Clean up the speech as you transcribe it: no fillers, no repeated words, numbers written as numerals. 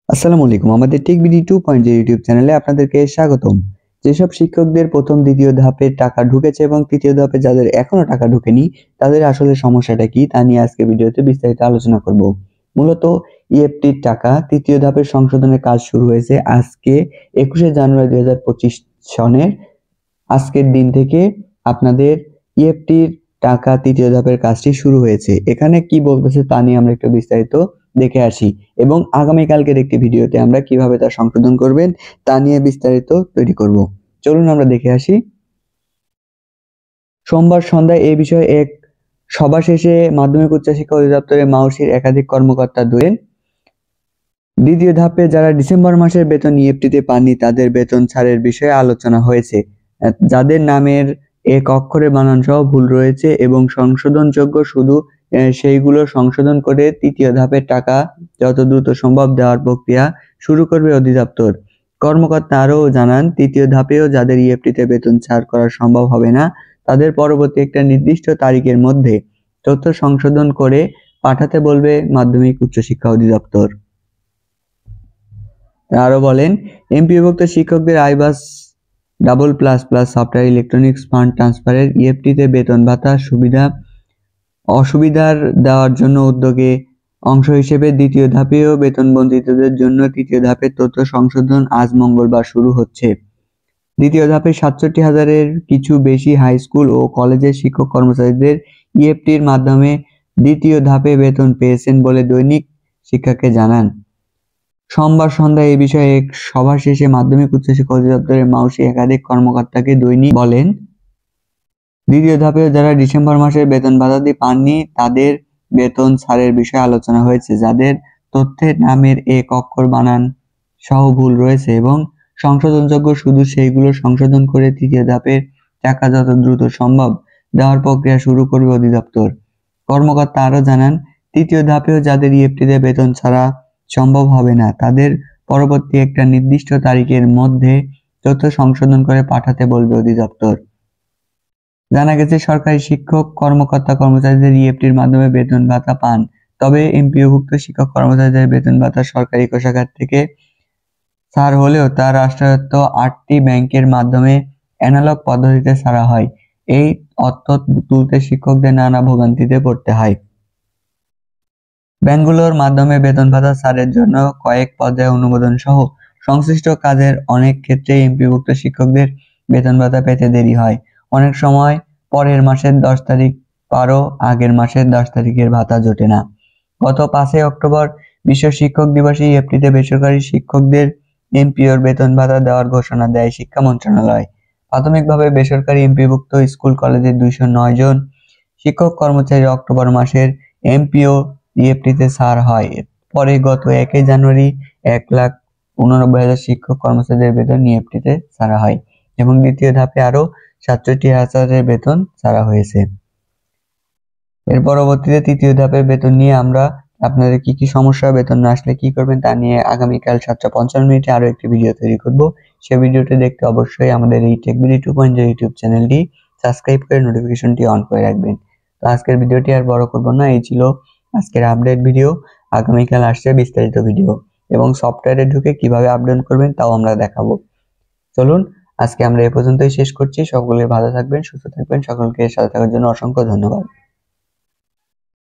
আসসালামু আলাইকুম। আমাদের টেকবিডি 2.0 ইউটিউব চ্যানেলে আপনাদেরকে স্বাগতম। যেসব শিক্ষকদের প্রথম দ্বিতীয় ধাপে টাকা ঢুকেছে এবং তৃতীয় ধাপে যাদের এখনো টাকা ঢোকেনি তাদের আসলে সমস্যাটা কি তা নিয়ে আজকে ভিডিওতে বিস্তারিত আলোচনা করব। মূলত ইএফটির টাকা তৃতীয় ধাপের সংশোধনের কাজ শুরু হয়েছে আজকে 21শে জানুয়ারি 2025 সনের আজকের দিন থেকে আপনাদের ইএফটির টাকা তৃতীয় ধাপের কাজটি শুরু হয়েছে। এখানে কি বলতেছে তা নিয়ে আমরা একটু বিস্তারিত দেখে আসি এবং আগামীকালকের একটি ভিডিওতে আমরা কিভাবে তা সংশোধন করবেন তা নিয়ে বিস্তারিত তৈরি করব। চলুন আমরা দেখে আসি। সোমবার সন্ধ্যায় এই বিষয়ে এক সভা শেষে মাধ্যমিক উচ্চশিক্ষা অধিদপ্তরের মাউসির একাধিক কর্মকর্তা দলেন দ্বিতীয় ধাপে যারা ডিসেম্বর মাসের বেতন ইএফটিতে পাননি তাদের বেতন ছাড়ের বিষয়ে আলোচনা হয়েছে। যাদের নামের এক অক্ষরে বানান সহ ভুল রয়েছে এবং সংশোধনযোগ্য শুধু সেইগুলো সংশোধন করে তৃতীয় ধাপের টাকা যত দ্রুত সম্ভব দেওয়ার প্রক্রিয়া শুরু করবে অধিদপ্তর। কর্মকর্তা আরও জানান, তৃতীয় ধাপেও যাদের ইএফটিতে বেতন ছাড় করা সম্ভব হবে না তাদের পরবর্তী একটা নির্দিষ্ট তারিখের মধ্যে তথ্য সংশোধন করে পাঠাতে বলবে মাধ্যমিক উচ্চশিক্ষা অধিদপ্তর। আরো বলেন, এমপিওভুক্ত শিক্ষকদের আইবাস double plus plus software electronics fund ট্রান্সফারের ইএফটিতে বেতন ভাতা অসুবিধার দেওয়ার জন্য উদ্যোগে অংশ হিসেবে দ্বিতীয় ধাপেও বেতন বঞ্চিতদের জন্য তৃতীয় ধাপের তথ্য সংশোধন আজ মঙ্গলবার শুরু হচ্ছে। দ্বিতীয় ধাপে 67,000-এর কিছু বেশি হাই স্কুল ও কলেজের শিক্ষক কর্মচারীদের ইএফটির মাধ্যমে দ্বিতীয় ধাপে বেতন পেয়েছেন বলে দৈনিক শিক্ষাকে জানান। সোমবার সন্ধ্যায় এই বিষয়ে এক সভা শেষে মাধ্যমিক উচ্চশিক্ষা অধিদপ্তরের মাউসি একাধিক কর্মকর্তাকে দৈনিক বলেন, দ্বিতীয় ধাপেও যারা ডিসেম্বর মাসের বেতন ভাতাদি পাননি তাদের বেতন ছাড়ের বিষয়ে আলোচনা হয়েছে। যাদের তথ্যের নামের এক অক্ষর বানান সহ ভুল রয়েছে এবং সংশোধনযোগ্য শুধু সেইগুলো সংশোধন করে তৃতীয় ধাপের টাকা যত দ্রুত সম্ভব দেওয়ার প্রক্রিয়া শুরু করবে অধিদপ্তর। কর্মকর্তা আরও জানান, তৃতীয় ধাপেও যাদের ইএফটিতে বেতন ছাড়া সম্ভব হবে না তাদের পরবর্তী একটা নির্দিষ্ট তারিখের মধ্যে তথ্য সংশোধন করে পাঠাতে বলবে অধিদপ্তর। জানা গেছে, সরকারি শিক্ষক কর্মকর্তা কর্মচারীদের ইএফটির মাধ্যমে বেতন ভাতা পান, তবে এমপিওভুক্ত শিক্ষক কর্মচারীদের বেতন ভাতা সরকারি কোষাগার থেকে ছাড় হলেও তা রাষ্ট্রায়ত্ত 8টি ব্যাংকের মাধ্যমে অ্যানালগ পদ্ধতিতে ছাড়া হয়। এই অর্থ তুলতে শিক্ষকদের নানা ভোগান্তিতে পড়তে হয়। ব্যাংকগুলোর মাধ্যমে বেতন ভাতা ছাড়ের জন্য কয়েক পর্যায়ে অনুমোদন সহ সংশ্লিষ্ট কাজের অনেক ক্ষেত্রে এমপিওভুক্ত শিক্ষকদের বেতন ভাতা পেতে দেরি হয়। অনেক সময় পরের মাসের 10 তারিখ পারও আগের মাসের 10 তারিখের ভাতা জোটে না। গত 5 অক্টোবর বিশ্ব শিক্ষক দিবসে ইএফটিতে বেসরকারি শিক্ষকদের এমপিওর বেতন ভাতা দেওয়ার ঘোষণা দেয় শিক্ষা মন্ত্রণালয়। প্রাথমিকভাবে বেসরকারি এমপিওভুক্ত স্কুল কলেজের 209 জন শিক্ষক কর্মচারী অক্টোবর মাসের এমপিও ইএফটিতে ছাড় হয়। পরে গত 1 জানুয়ারি 1,89,000 শিক্ষক কর্মচারীদের বেতন ইএফটিতে ছাড়া হয় এবং দ্বিতীয় ধাপে আরো 67,000-এর বেতন ছাড়া হয়েছে। এর পরবর্তীতে তৃতীয় ধাপের বেতন নিয়ে আমরা আপনাদের কি সমস্যা, বেতন না আসলে কি করবেন তা নিয়ে আগামীকাল 7:55 মিনিটে আরো একটি ভিডিও তৈরি করব। সেই ভিডিওটি দেখতে অবশ্যই আমাদের এই টেকবিডি 2.0 ইউটিউব চ্যানেলটি সাবস্ক্রাইব করে নোটিফিকেশনটি অন করে রাখবেন। তো আজকের ভিডিওটি আর বড় করব না, এই ছিল আজকের আপডেট ভিডিও। আগামীকাল আসছে বিস্তারিত ভিডিও এবং সফটওয়্যারে ঢুকে কিভাবে আপডেট করবেন তাও আমরা দেখাবো। চলুন আজকে আমরা এ পর্যন্তই শেষ করছি। সকলে ভালো থাকবেন, সুস্থ থাকবেন। সকলকে সাথে থাকার জন্য অসংখ্য ধন্যবাদ।